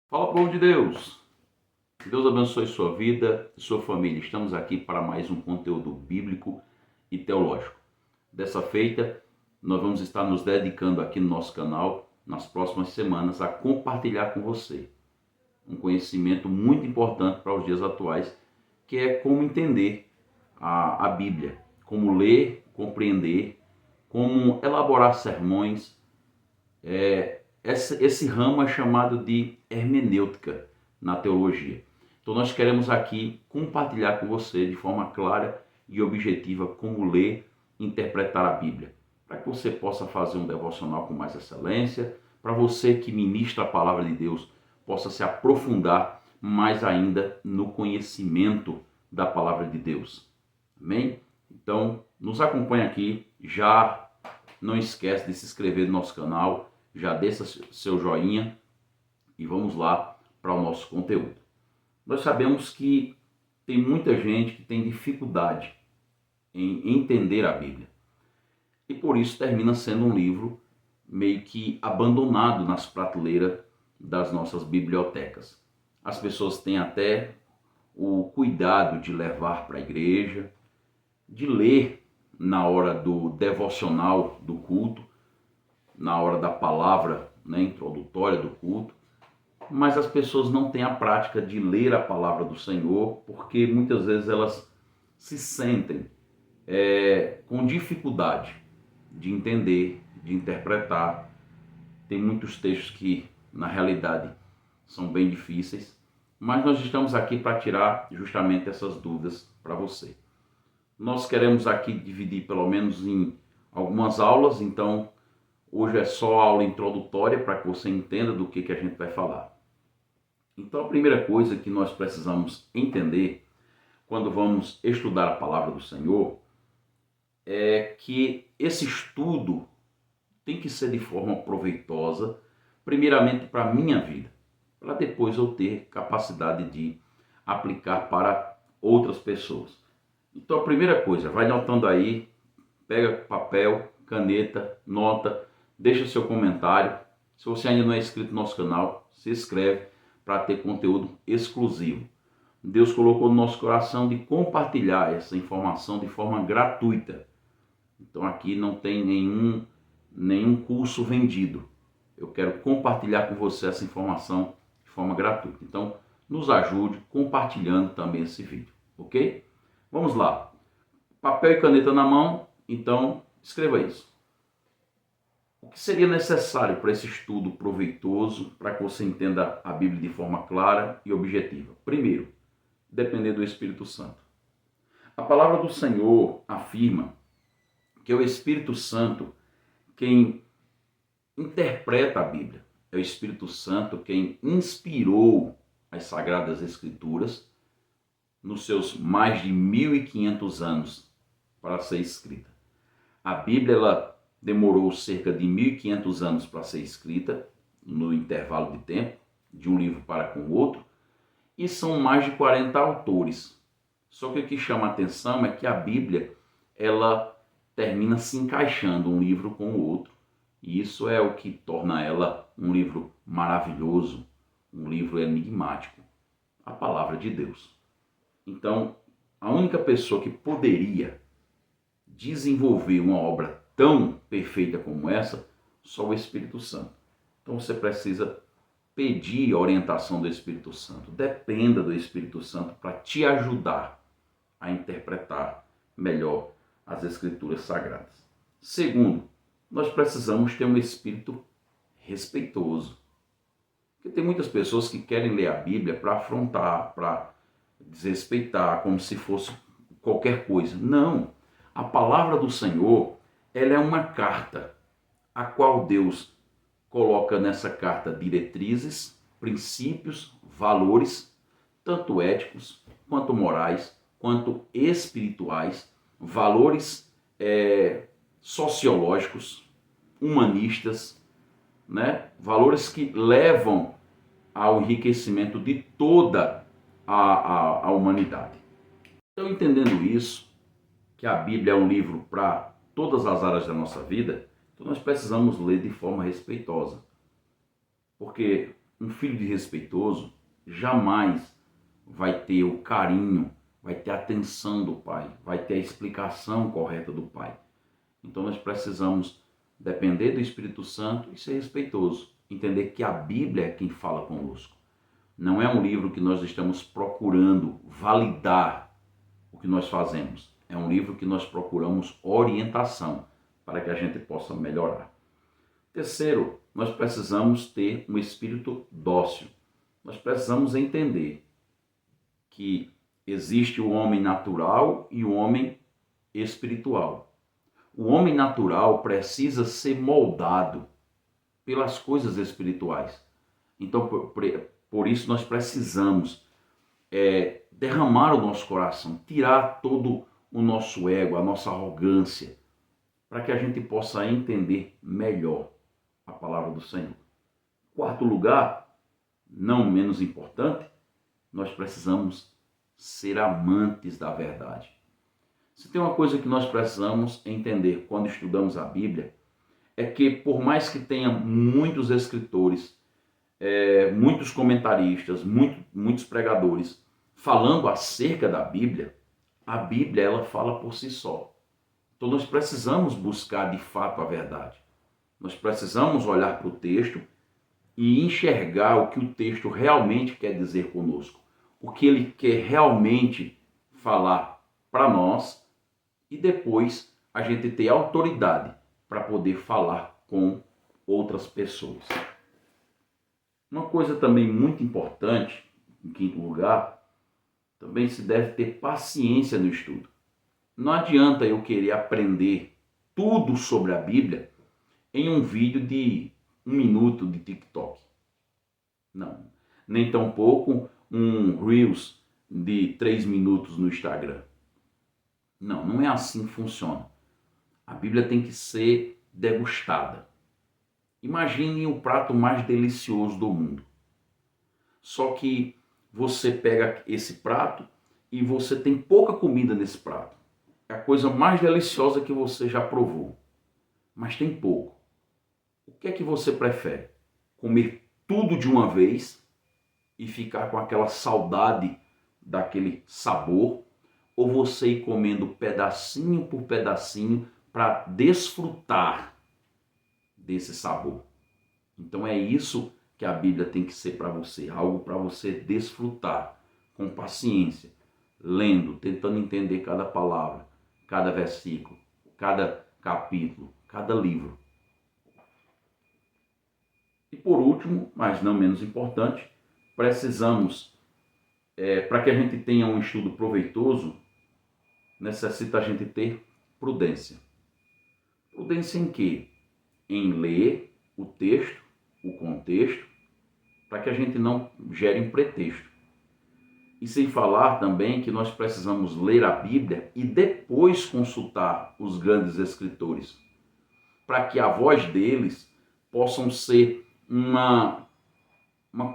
Fala, povo de Deus! Que Deus abençoe sua vida e sua família. Estamos aqui para mais um conteúdo bíblico e teológico. Dessa feita, nós vamos estar nos dedicando aqui no nosso canal, nas próximas semanas, a compartilhar com você um conhecimento muito importante para os dias atuais, que é como entender a Bíblia, como ler, compreender, como elaborar sermões. Esse ramo é chamado de hermenêutica na teologia. Então nós queremos aqui compartilhar com você de forma clara e objetiva como ler e interpretar a Bíblia, para que você possa fazer um devocional com mais excelência, para você que ministra a palavra de Deus possa se aprofundar mais ainda no conhecimento da palavra de Deus. Amém? Então nos acompanhe aqui, já não esquece de se inscrever no nosso canal, já deixa seu joinha e vamos lá para o nosso conteúdo. Nós sabemos que tem muita gente que tem dificuldade em entender a Bíblia e por isso termina sendo um livro meio que abandonado nas prateleiras das nossas bibliotecas. As pessoas têm até o cuidado de levar para a igreja, de ler na hora do devocional do culto, na hora da palavra, introdutória do culto, mas as pessoas não têm a prática de ler a palavra do Senhor, porque muitas vezes elas se sentem com dificuldade de entender, de interpretar. Tem muitos textos que, na realidade, são bem difíceis, mas nós estamos aqui para tirar justamente essas dúvidas para você. Nós queremos aqui dividir pelo menos em algumas aulas, então hoje é só aula introdutória para que você entenda do que a gente vai falar. Então a primeira coisa que nós precisamos entender quando vamos estudar a palavra do Senhor é que esse estudo tem que ser de forma proveitosa, primeiramente para a minha vida, para depois eu ter capacidade de aplicar para outras pessoas. Então a primeira coisa, vai anotando aí, pega papel, caneta, nota, deixa seu comentário. Se você ainda não é inscrito no nosso canal, se inscreve para ter conteúdo exclusivo. Deus colocou no nosso coração de compartilhar essa informação de forma gratuita. Então aqui não tem nenhum curso vendido. Eu quero compartilhar com você essa informação de forma gratuita. Então nos ajude compartilhando também esse vídeo, ok? Vamos lá. Papel e caneta na mão, então escreva isso. O que seria necessário para esse estudo proveitoso, para que você entenda a Bíblia de forma clara e objetiva? Primeiro, depender do Espírito Santo. A palavra do Senhor afirma que é o Espírito Santo quem interpreta a Bíblia. É o Espírito Santo quem inspirou as Sagradas Escrituras nos seus mais de 1500 anos para ser escrita. A Bíblia ela demorou cerca de 1500 anos para ser escrita, no intervalo de tempo, de um livro para com o outro, e são mais de 40 autores. Só que o que chama a atenção é que a Bíblia ela termina se encaixando um livro com o outro, e isso é o que torna ela um livro maravilhoso, um livro enigmático, a palavra de Deus. Então, a única pessoa que poderia desenvolver uma obra tão perfeita como essa, só o Espírito Santo. Então você precisa pedir a orientação do Espírito Santo. Dependa do Espírito Santo para te ajudar a interpretar melhor as Escrituras Sagradas. Segundo, nós precisamos ter um espírito respeitoso. Porque tem muitas pessoas que querem ler a Bíblia para afrontar, para desrespeitar, como se fosse qualquer coisa. Não. A palavra do Senhor, ela é uma carta, a qual Deus coloca nessa carta diretrizes, princípios, valores, tanto éticos, quanto morais, quanto espirituais, valores sociológicos, humanistas, valores que levam ao enriquecimento de toda a humanidade. Então, entendendo isso, que a Bíblia é um livro para todas as áreas da nossa vida, então nós precisamos ler de forma respeitosa. Porque um filho desrespeitoso jamais vai ter o carinho, vai ter a atenção do pai, vai ter a explicação correta do pai. Então nós precisamos depender do Espírito Santo e ser respeitoso. Entender que a Bíblia é quem fala conosco. Não é um livro que nós estamos procurando validar o que nós fazemos. É um livro que nós procuramos orientação para que a gente possa melhorar. Terceiro, nós precisamos ter um espírito dócil. Nós precisamos entender que existe o homem natural e o homem espiritual. O homem natural precisa ser moldado pelas coisas espirituais. Então, por isso nós precisamos derramar o nosso coração, tirar todo o nosso ego, a nossa arrogância, para que a gente possa entender melhor a palavra do Senhor. Quarto lugar, não menos importante, nós precisamos ser amantes da verdade. Se tem uma coisa que nós precisamos entender quando estudamos a Bíblia, é que por mais que tenha muitos escritores, muitos comentaristas, muitos pregadores falando acerca da Bíblia, a Bíblia ela fala por si só. Então nós precisamos buscar de fato a verdade. Nós precisamos olhar para o texto e enxergar o que o texto realmente quer dizer conosco, o que ele quer realmente falar para nós, e depois a gente ter autoridade para poder falar com outras pessoas. Uma coisa também muito importante, em quinto lugar, também se deve ter paciência no estudo. Não adianta eu querer aprender tudo sobre a Bíblia em um vídeo de 1 minuto de TikTok. Não. Nem tampouco um Reels de 3 minutos no Instagram. Não, não é assim que funciona. A Bíblia tem que ser degustada. Imagine o prato mais delicioso do mundo. Só que você pega esse prato e você tem pouca comida nesse prato. É a coisa mais deliciosa que você já provou. Mas tem pouco. O que é que você prefere? Comer tudo de uma vez e ficar com aquela saudade daquele sabor? Ou você ir comendo pedacinho por pedacinho para desfrutar desse sabor? Então é isso que a Bíblia tem que ser para você, algo para você desfrutar com paciência, lendo, tentando entender cada palavra, cada versículo, cada capítulo, cada livro. E por último, mas não menos importante, precisamos, para que a gente tenha um estudo proveitoso, necessita a gente ter prudência. Prudência em quê? Em ler o texto, o contexto, para que a gente não gere um pretexto. E sem falar também que nós precisamos ler a Bíblia e depois consultar os grandes escritores, para que a voz deles possam ser uma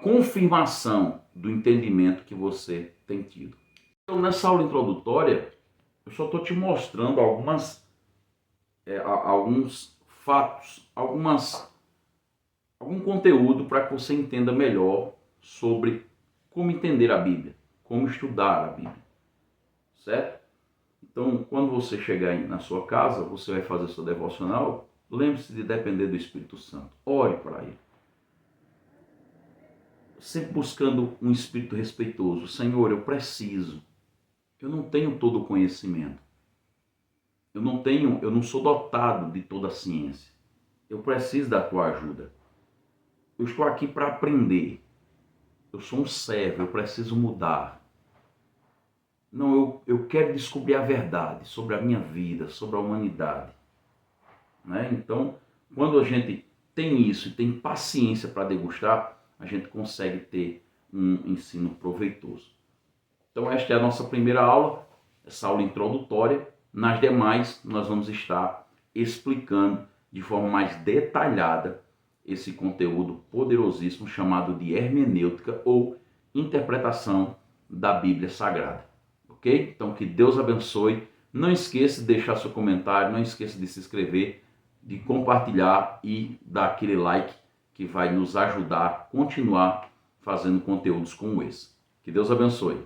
confirmação do entendimento que você tem tido. Então, nessa aula introdutória, eu só estou te mostrando alguns fatos, algum conteúdo para que você entenda melhor sobre como entender a Bíblia, como estudar a Bíblia, certo? Então, quando você chegar aí na sua casa, você vai fazer seu devocional, lembre-se de depender do Espírito Santo. Ore para ele. Sempre buscando um espírito respeitoso. Senhor, eu preciso. Eu não tenho todo o conhecimento. Eu não sou dotado de toda a ciência. Eu preciso da tua ajuda. Eu estou aqui para aprender. Eu sou um servo, eu preciso mudar. Não, eu quero descobrir a verdade sobre a minha vida, sobre a humanidade. Né? Então, quando a gente tem isso e tem paciência para degustar, a gente consegue ter um ensino proveitoso. Então, esta é a nossa primeira aula, essa aula introdutória. Nas demais, nós vamos estar explicando de forma mais detalhada esse conteúdo poderosíssimo chamado de hermenêutica ou interpretação da Bíblia Sagrada. Ok? Então, que Deus abençoe. Não esqueça de deixar seu comentário, não esqueça de se inscrever, de compartilhar e dar aquele like, que que vai nos ajudar a continuar fazendo conteúdos como esse. Que Deus abençoe.